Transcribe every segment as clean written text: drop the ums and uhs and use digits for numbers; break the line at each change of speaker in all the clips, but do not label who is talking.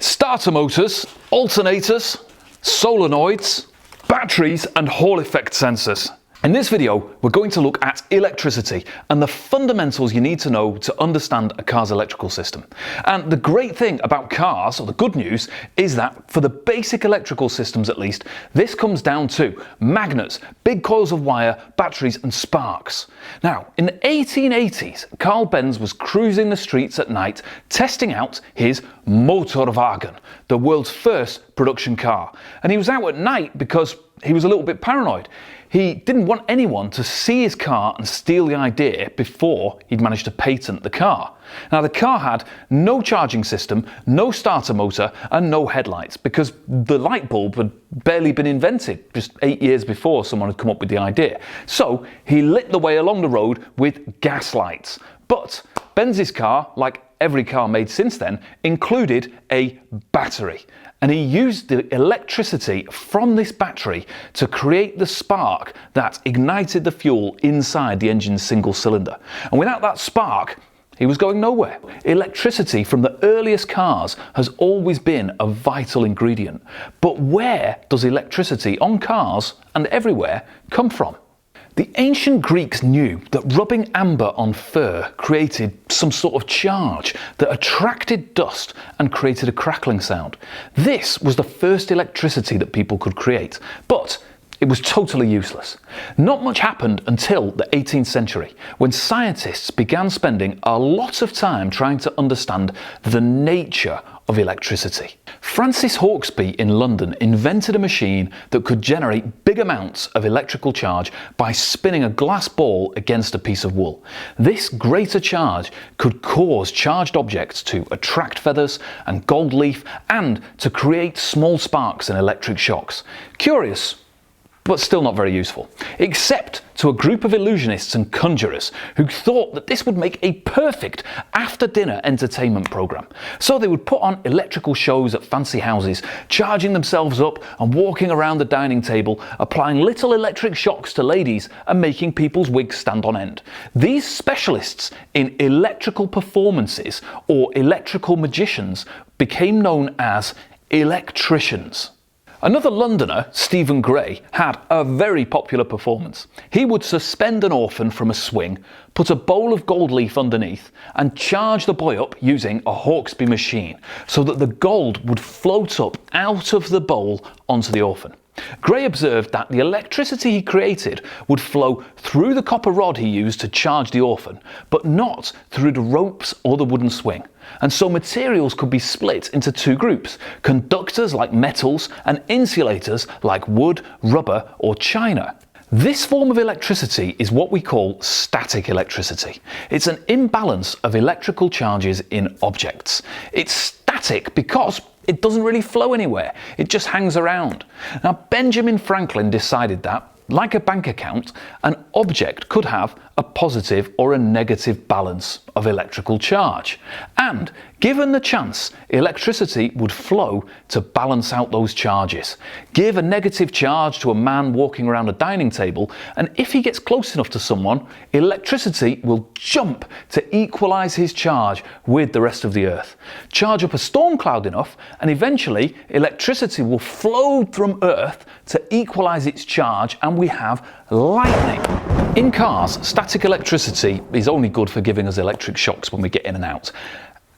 starter motors, alternators, solenoids, batteries and Hall effect sensors. In this video, we're going to look at electricity and the fundamentals you need to know to understand a car's electrical system. And the great thing about cars, or the good news, is that for the basic electrical systems at least, this comes down to magnets, big coils of wire, batteries and sparks. Now, in the 1880s, Carl Benz was cruising the streets at night testing out his Motorwagen, the world's first production car. And he was out at night because he was a little bit paranoid. He didn't want anyone to see his car and steal the idea before he'd managed to patent the car. Now, the car had no charging system, no starter motor and no headlights because the light bulb had barely been invented just 8 years before someone had come up with the idea. So he lit the way along the road with gas lights. But Benz's car, like every car made since then, included a battery. And he used the electricity from this battery to create the spark that ignited the fuel inside the engine's single cylinder. And without that spark, he was going nowhere. Electricity from the earliest cars has always been a vital ingredient. But where does electricity on cars and everywhere come from? The ancient Greeks knew that rubbing amber on fur created some sort of charge that attracted dust and created a crackling sound. This was the first electricity that people could create, but it was totally useless. Not much happened until the 18th century, when scientists began spending a lot of time trying to understand the nature of electricity. Francis Hawksby in London invented a machine that could generate big amounts of electrical charge by spinning a glass ball against a piece of wool. This greater charge could cause charged objects to attract feathers and gold leaf and to create small sparks and electric shocks. Curious, but still not very useful, except to a group of illusionists and conjurers who thought that this would make a perfect after-dinner entertainment program. So they would put on electrical shows at fancy houses, charging themselves up and walking around the dining table, applying little electric shocks to ladies and making people's wigs stand on end. These specialists in electrical performances, or electrical magicians, became known as electricians. Another Londoner, Stephen Gray, had a very popular performance. He would suspend an orphan from a swing, put a bowl of gold leaf underneath, and charge the boy up using a Hawksby machine so that the gold would float up out of the bowl onto the orphan. Gray observed that the electricity he created would flow through the copper rod he used to charge the orphan, but not through the ropes or the wooden swing. And so materials could be split into two groups: conductors like metals and insulators like wood, rubber or china. This form of electricity is what we call static electricity. It's an imbalance of electrical charges in objects. It's static because it doesn't really flow anywhere, it just hangs around. Now, Benjamin Franklin decided that, like a bank account, an object could have a positive or a negative balance of electrical charge. And given the chance, electricity would flow to balance out those charges. Give a negative charge to a man walking around a dining table, and if he gets close enough to someone, electricity will jump to equalize his charge with the rest of the earth. Charge up a storm cloud enough, and eventually electricity will flow from Earth to equalize its charge, and we have lightning. In cars, static electricity is only good for giving us electric shocks when we get in and out,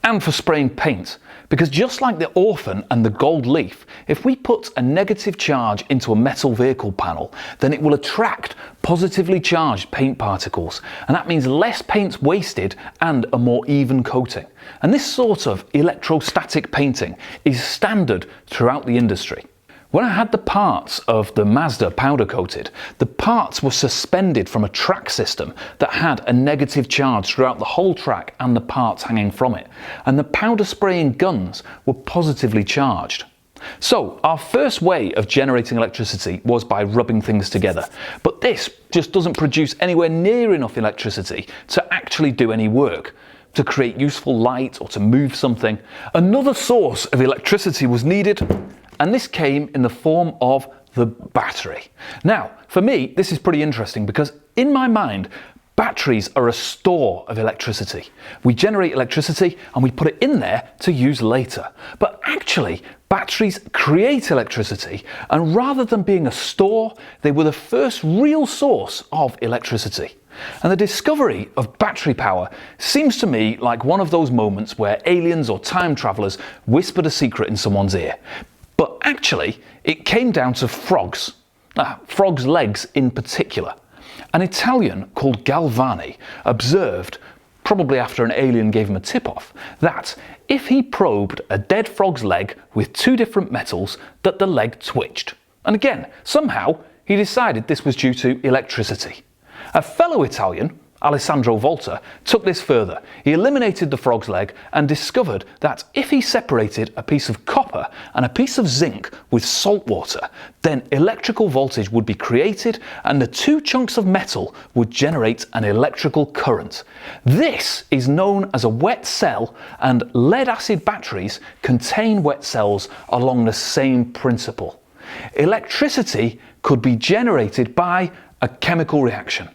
and for spraying paint, because just like the orphan and the gold leaf, if we put a negative charge into a metal vehicle panel, then it will attract positively charged paint particles, and that means less paint's wasted and a more even coating. And this sort of electrostatic painting is standard throughout the industry. When I had the parts of the Mazda powder coated, the parts were suspended from a track system that had a negative charge throughout the whole track and the parts hanging from it, and the powder spraying guns were positively charged. So our first way of generating electricity was by rubbing things together, but this just doesn't produce anywhere near enough electricity to actually do any work, to create useful light or to move something. Another source of electricity was needed, and this came in the form of the battery. Now, for me, this is pretty interesting because in my mind, Batteries are a store of electricity. We generate electricity and we put it in there to use later. But actually, batteries create electricity, and rather than being a store, they were the first real source of electricity. And the discovery of battery power seems to me like one of those moments where aliens or time travelers whispered a secret in someone's ear. But actually, it came down to frogs. Frogs' legs in particular. An Italian called Galvani observed, probably after an alien gave him a tip-off, that if he probed a dead frog's leg with two different metals, that the leg twitched. And again, somehow, he decided this was due to electricity. A fellow Italian, Alessandro Volta, took this further. He eliminated the frog's leg and discovered that if he separated a piece of copper and a piece of zinc with salt water, then electrical voltage would be created and the two chunks of metal would generate an electrical current. This is known as a wet cell, and lead-acid batteries contain wet cells along the same principle. Electricity could be generated by a chemical reaction.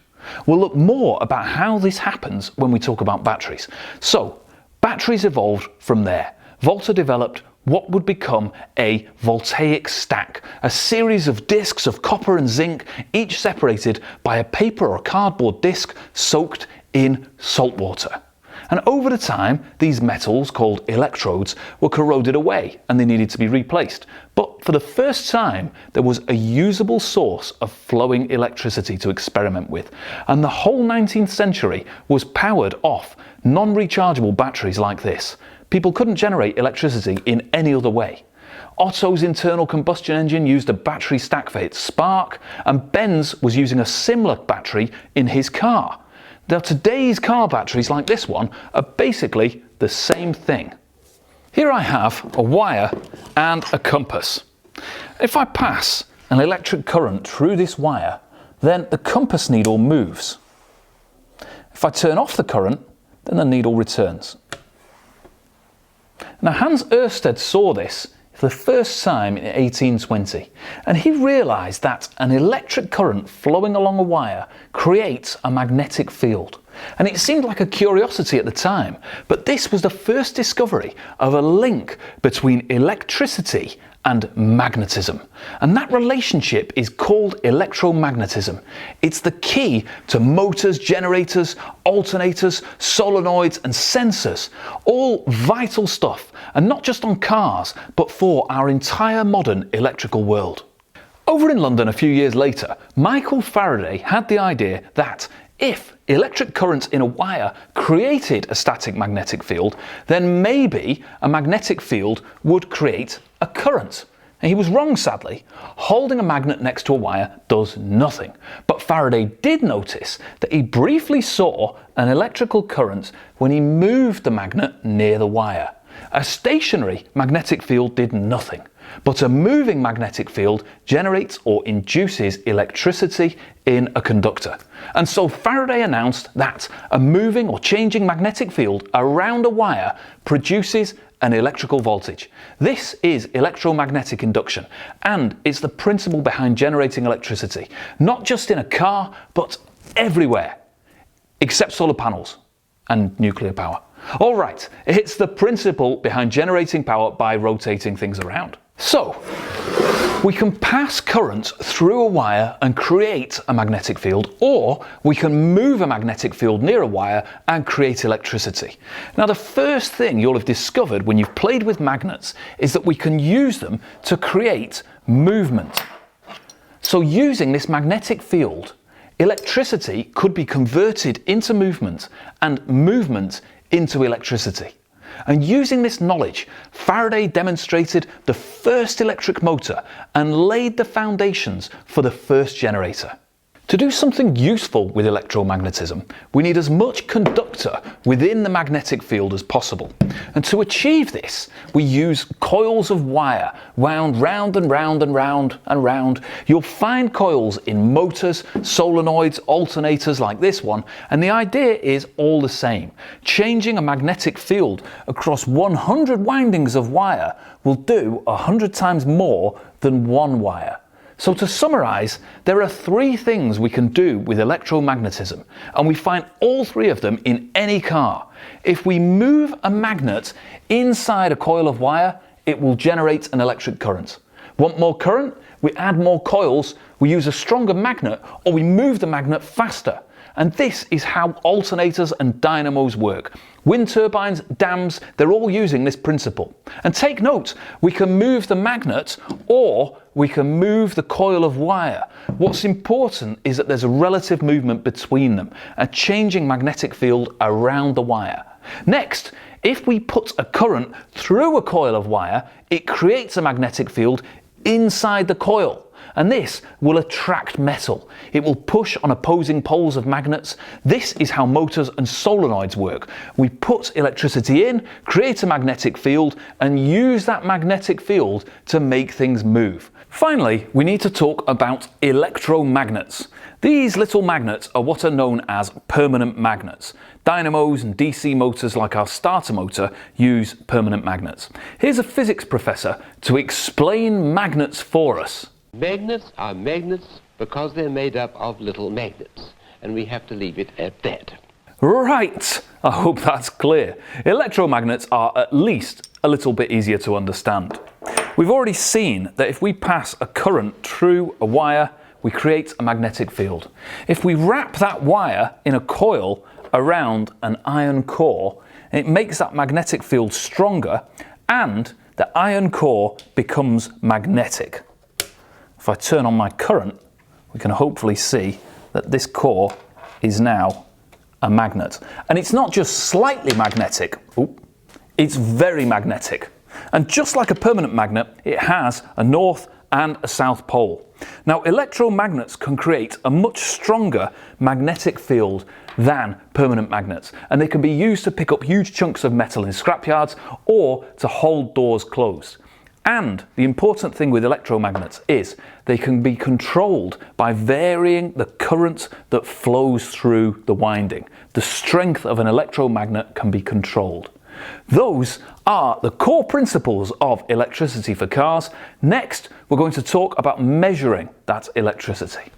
We'll look more about how this happens when we talk about batteries. So, batteries evolved from there. Volta developed what would become a voltaic stack, a series of discs of copper and zinc, each separated by a paper or cardboard disc soaked in salt water. And over the time, these metals, called electrodes, were corroded away and they needed to be replaced. But for the first time, there was a usable source of flowing electricity to experiment with. And the whole 19th century was powered off non-rechargeable batteries like this. People couldn't generate electricity in any other way. Otto's internal combustion engine used a battery stack for its spark, and Benz was using a similar battery in his car. Now, today's car batteries like this one are basically the same thing. Here I have a wire and a compass. If I pass an electric current through this wire, then the compass needle moves. If I turn off the current, then the needle returns. Now, Hans Ørsted saw this for the first time in 1820, and he realised that an electric current flowing along a wire creates a magnetic field. And it seemed like a curiosity at the time, but this was the first discovery of a link between electricity and magnetism. And that relationship is called electromagnetism. It's the key to motors, generators, alternators, solenoids and sensors. All vital stuff, and not just on cars, but for our entire modern electrical world. Over in London a few years later, Michael Faraday had the idea that if electric currents in a wire created a static magnetic field, then maybe a magnetic field would create a current. And he was wrong, sadly. Holding a magnet next to a wire does nothing. But Faraday did notice that he briefly saw an electrical current when he moved the magnet near the wire. A stationary magnetic field did nothing, but a moving magnetic field generates or induces electricity in a conductor. And so Faraday announced that a moving or changing magnetic field around a wire produces an electrical voltage. This is electromagnetic induction, and it's the principle behind generating electricity, not just in a car, but everywhere, except solar panels and nuclear power. All right, it's the principle behind generating power by rotating things around. So, we can pass current through a wire and create a magnetic field, or we can move a magnetic field near a wire and create electricity. Now, the first thing you'll have discovered when you've played with magnets is that we can use them to create movement. So using this magnetic field, electricity could be converted into movement and movement into electricity. And using this knowledge, Faraday demonstrated the first electric motor and laid the foundations for the first generator. To do something useful with electromagnetism, we need as much conductor within the magnetic field as possible. And to achieve this, we use coils of wire wound round and round and round and round. You'll find coils in motors, solenoids, alternators like this one, and the idea is all the same. Changing a magnetic field across 100 windings of wire will do 100 times more than one wire. So to summarise, there are three things we can do with electromagnetism, and we find all three of them in any car. If we move a magnet inside a coil of wire, it will generate an electric current. Want more current? We add more coils, we use a stronger magnet, or we move the magnet faster. And this is how alternators and dynamos work. Wind turbines, dams, they're all using this principle. And take note, we can move the magnet or we can move the coil of wire. What's important is that there's a relative movement between them, a changing magnetic field around the wire. Next, if we put a current through a coil of wire, it creates a magnetic field inside the coil. And this will attract metal. It will push on opposing poles of magnets. This is how motors and solenoids work. We put electricity in, create a magnetic field, and use that magnetic field to make things move. Finally, we need to talk about electromagnets. These little magnets are what are known as permanent magnets. Dynamos and DC motors like our starter motor use permanent magnets. Here's a physics professor to explain magnets for us.
Magnets are magnets because they're made up of little magnets, and we have to leave it at that.
Right, I hope that's clear. Electromagnets are at least a little bit easier to understand. We've already seen that if we pass a current through a wire, we create a magnetic field. If we wrap that wire in a coil around an iron core, it makes that magnetic field stronger and the iron core becomes magnetic. If I turn on my current, we can hopefully see that this core is now a magnet. And it's not just slightly magnetic, it's very magnetic. And just like a permanent magnet, it has a north and a south pole. Now, electromagnets can create a much stronger magnetic field than permanent magnets, and they can be used to pick up huge chunks of metal in scrapyards or to hold doors closed. And the important thing with electromagnets is they can be controlled by varying the current that flows through the winding. The strength of an electromagnet can be controlled. Those are the core principles of electricity for cars. Next, we're going to talk about measuring that electricity.